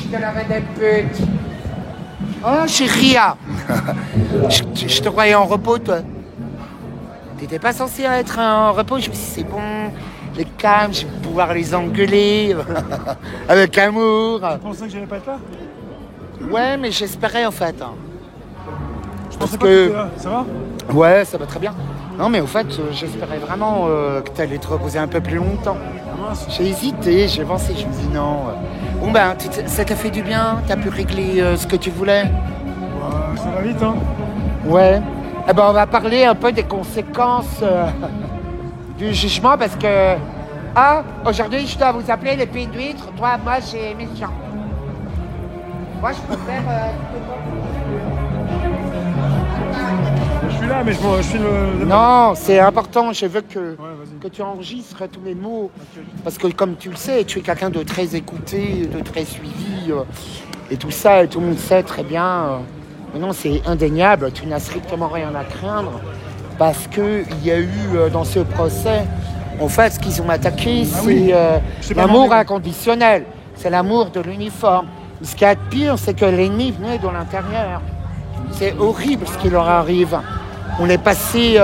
te l'avais des putes. Oh, chérie. Je te croyais en repos, toi. T'étais pas censé être en repos. Je me suis dit, c'est bon, les calmes, je vais pouvoir les engueuler. Avec amour. Tu pensais que j'allais pas être là? Ouais, mais j'espérais en fait. Je pensais pas que t'étais là. Ça va? Ouais, ça va très bien. Non, mais au fait, j'espérais vraiment que t'allais te reposer un peu plus longtemps. J'ai hésité, j'ai pensé, je me dis non. Bon ben, ça t'a fait du bien, t'as pu régler ce que tu voulais. Ouais, ça va vite, hein. Ouais. Eh ben, on va parler un peu des conséquences du jugement parce que... Ah, aujourd'hui, je dois vous appeler les pieds d'huître. Toi, moi, j'ai méchant. Moi, je préfère... Je suis là, mais je suis le... Non, c'est important. Je veux que Ouais, tu enregistres tous les mots. Parce que, comme tu le sais, tu es quelqu'un de très écouté, de très suivi. Et tout ça, et tout le monde sait très bien. Mais non, c'est indéniable. Tu n'as strictement rien à craindre. Parce qu'il y a eu, dans ce procès, en fait, ce qu'ils ont attaqué, c'est l'amour inconditionnel. C'est l'amour de l'uniforme. Ce qu'il y a de pire, c'est que l'ennemi venait de l'intérieur. C'est horrible ce qui leur arrive. On est passé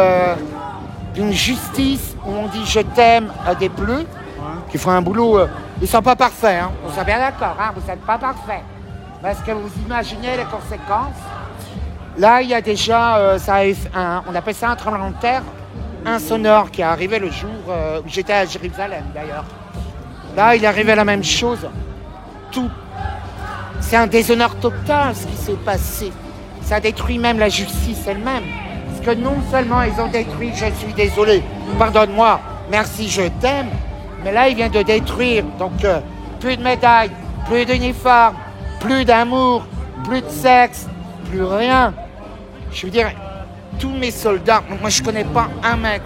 d'une justice où on dit je t'aime à des bleus qui font un boulot. Ils sont pas parfaits, hein. On est bien d'accord, hein. Vous n'êtes pas parfaits. Parce que vous imaginez les conséquences. Là, il y a déjà, on appelle ça un tremblement de terre insonore qui est arrivé le jour où j'étais à Jérusalem d'ailleurs. Là, il est arrivé la même chose. Tout. C'est un déshonneur total ce qui s'est passé. Ça détruit même la justice elle-même. Parce que non seulement ils ont détruit, je suis désolé, pardonne-moi, merci, je t'aime, mais là, ils viennent de détruire. Donc, plus de médailles, plus d'uniformes, plus d'amour, plus de sexe, plus rien. Je veux dire, tous mes soldats, moi, je connais pas un mec,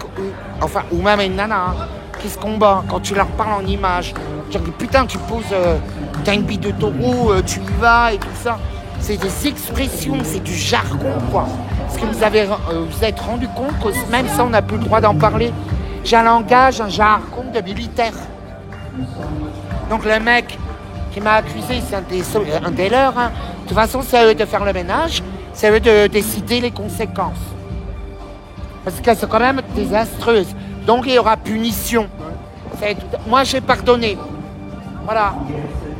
ou même une nana, hein, qui se combat quand tu leur parles en image. Je dis, putain, tu poses, t'as une bite de taureau, tu y vas et tout ça. C'est des expressions, c'est du jargon, quoi. Parce que vous êtes rendu compte que même ça, on n'a plus le droit d'en parler. J'ai un langage, un jargon de militaire. Donc le mec qui m'a accusé, c'est un des leurs. Hein. De toute façon, c'est à eux de faire le ménage, c'est à eux de décider les conséquences. Parce que c'est quand même désastreuse. Donc il y aura punition. Moi, j'ai pardonné. Voilà.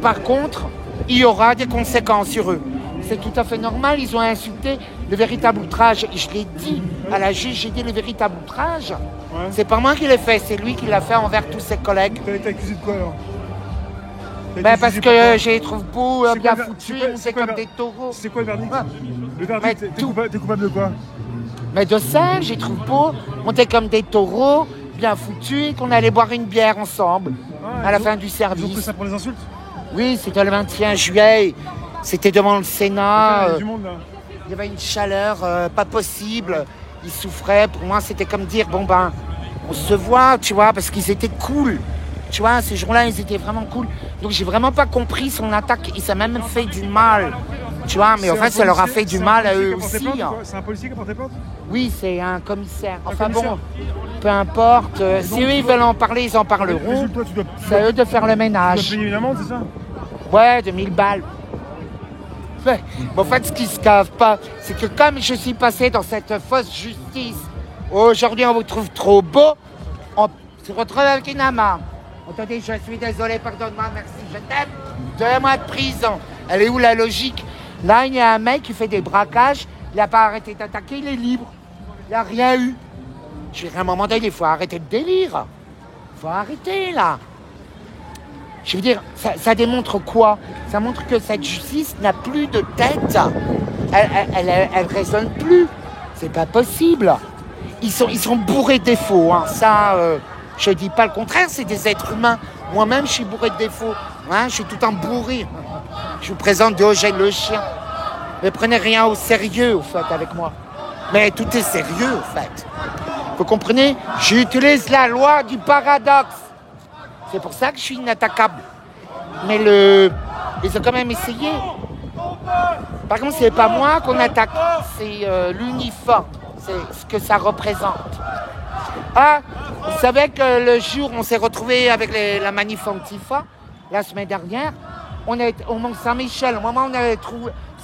Par contre, il y aura des conséquences sur eux. C'est tout à fait normal, ils ont insulté le véritable outrage. Et je l'ai dit à la juge, j'ai dit le véritable outrage. Ouais. C'est pas moi qui l'ai fait, c'est lui qui l'a fait envers tous ses collègues. T'as été accusé de quoi alors? Parce que je les trouve beaux, bien foutus, c'est comme des taureaux. C'est quoi le verdict? Le verdict, t'es coupable de quoi? Mais de ça, je les trouve beaux, on était comme des taureaux, bien foutus, et qu'on allait boire une bière ensemble à la fin du service. Ils ont pris ça pour les insultes? Oui, c'était le 21 juillet. C'était devant le Sénat. Il y a du monde, là. Il y avait une chaleur pas possible. Ils souffraient. Pour moi, c'était comme dire, bon ben, on se voit, tu vois, parce qu'ils étaient cool. Tu vois, ces jours-là, ils étaient vraiment cool. Donc, j'ai vraiment pas compris son attaque. Il s'est même fait du mal. Tu vois, mais en fait, ça leur a fait du mal à eux aussi. C'est un policier qui a porté plainte? Oui, c'est un commissaire. Enfin bon, peu importe. Si eux, ils veulent en parler, ils en parleront. C'est à eux de faire le ménage. Tu dois payer une amende, c'est ça? Ouais, de 1000 balles. Mais en fait, ce qu'ils ne savent pas, c'est que comme je suis passé dans cette fausse justice, aujourd'hui on vous trouve trop beau, on se retrouve avec une amende. On te dit, je suis désolé, pardonne-moi, merci, je t'aime, 2 mois de prison. Elle est où la logique? Là, il y a un mec qui fait des braquages, il n'a pas arrêté d'attaquer, il est libre. Il n'a rien eu. Je veux dire, à un moment donné, il faut arrêter le délire. Il faut arrêter, là. Je veux dire, ça démontre quoi? Ça montre que cette justice n'a plus de tête. Elle raisonne plus. C'est pas possible. Ils sont bourrés de défauts. Hein. Ça, je dis pas le contraire, c'est des êtres humains. Moi-même, je suis bourré de défauts. Hein, je suis tout bourré. Je vous présente Diogène le chien. Ne prenez rien au sérieux, au fait, avec moi. Mais tout est sérieux, au fait. Vous comprenez? J'utilise la loi du paradoxe. C'est pour ça que je suis inattaquable. Mais ils ont quand même essayé. Par contre, c'est pas moi qu'on attaque, c'est l'uniforme. C'est ce que ça représente. Ah, vous savez que le jour où on s'est retrouvés avec la manif Antifa, la semaine dernière, on est au Mont-Saint-Michel. Au moment où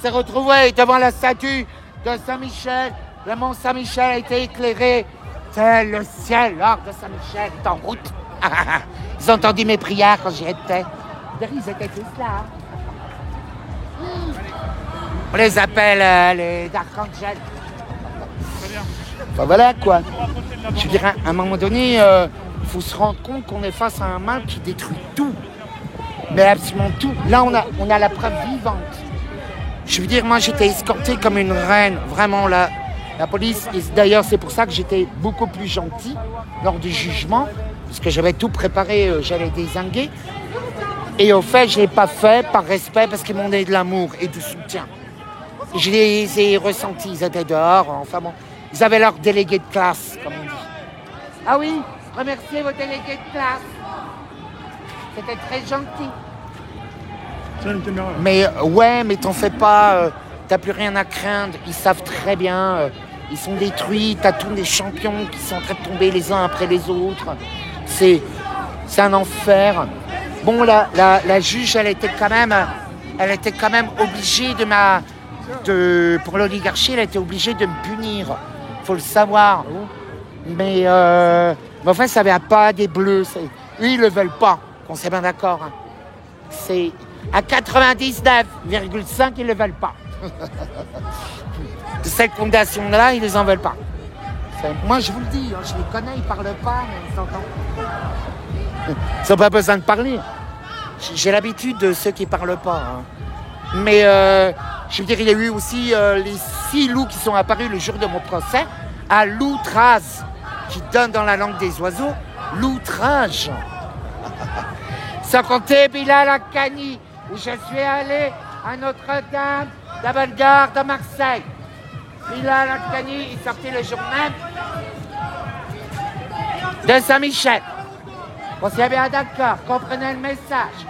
s'est retrouvé devant la statue de Saint-Michel, le Mont-Saint-Michel a été éclairé. Tel le ciel, l'or de Saint-Michel est en route. Ils ont entendu mes prières quand j'y étais. Ils étaient tous là. On les appelle les archangels. Très bien. Enfin, voilà quoi. Pour rapprocher de la Je bande. dirais, à un moment donné, il faut se rendre compte qu'on est face à un mal qui détruit tout. Mais absolument tout. Là, on a la preuve vivante. Je veux dire, moi, j'étais escortée comme une reine. Vraiment, la police. Et d'ailleurs, c'est pour ça que j'étais beaucoup plus gentil lors du jugement. Parce que j'avais tout préparé, j'allais dézinguer. Et au fait, je ne l'ai pas fait par respect parce qu'ils m'ont donné de l'amour et du soutien. Je les ai ressentis, ils étaient dehors, enfin bon. Ils avaient leur délégué de classe, comme on dit. Ah oui, remerciez vos délégués de classe. C'était très gentil. Tiens, une caméra. Là. Mais ouais, mais t'en fais pas, t'as plus rien à craindre. Ils savent très bien, ils sont détruits. T'as tous les champions qui sont en train de tomber les uns après les autres. C'est un enfer. Bon, la juge, elle était quand même obligée pour l'oligarchie, elle était obligée de me punir. Faut le savoir. Mais enfin, ça n'avait pas des bleus. Eux, ils le veulent pas. On s'est bien d'accord. Hein. C'est à 99,5, ils le veulent pas. De cette fondation-là, ils les en veulent pas. Moi, je vous le dis, hein, je les connais, ils parlent pas, mais ils entendent. Ils n'ont pas besoin de parler. J'ai l'habitude de ceux qui parlent pas. Hein. Mais je veux dire, il y a eu aussi les 6 loups qui sont apparus le jour de mon procès à l'outrage, qui donne dans la langue des oiseaux l'outrage. Sans compter Bilal Haqqani, où je suis allé à Notre-Dame, la Belle-Gare de Marseille. Bilal Haqqani, il sortait le jour même de Saint-Michel. On s'est bien d'accord, comprenez le message.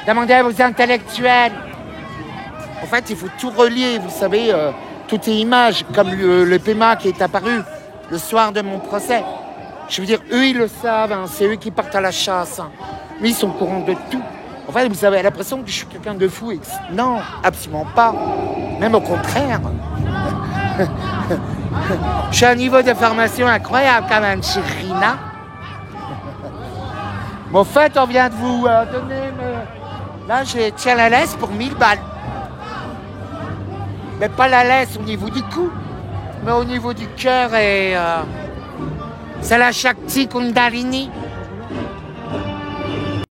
Demandez à vos intellectuels. En fait, il faut tout relier, vous savez, toutes les images, comme le PMA qui est apparu le soir de mon procès. Je veux dire, eux, ils le savent, hein, c'est eux qui partent à la chasse. Hein. Eux, ils sont au courant de tout. En fait, vous avez l'impression que je suis quelqu'un de fou. Non, absolument pas. Même au contraire. Je suis à un niveau de formation incroyable quand même, chez Rina. Mais au fait, on vient de vous donner... Là, je tiens la laisse pour 1000 balles. Mais pas la laisse au niveau du cou, mais au niveau du cœur et... c'est la Shakti Kundalini.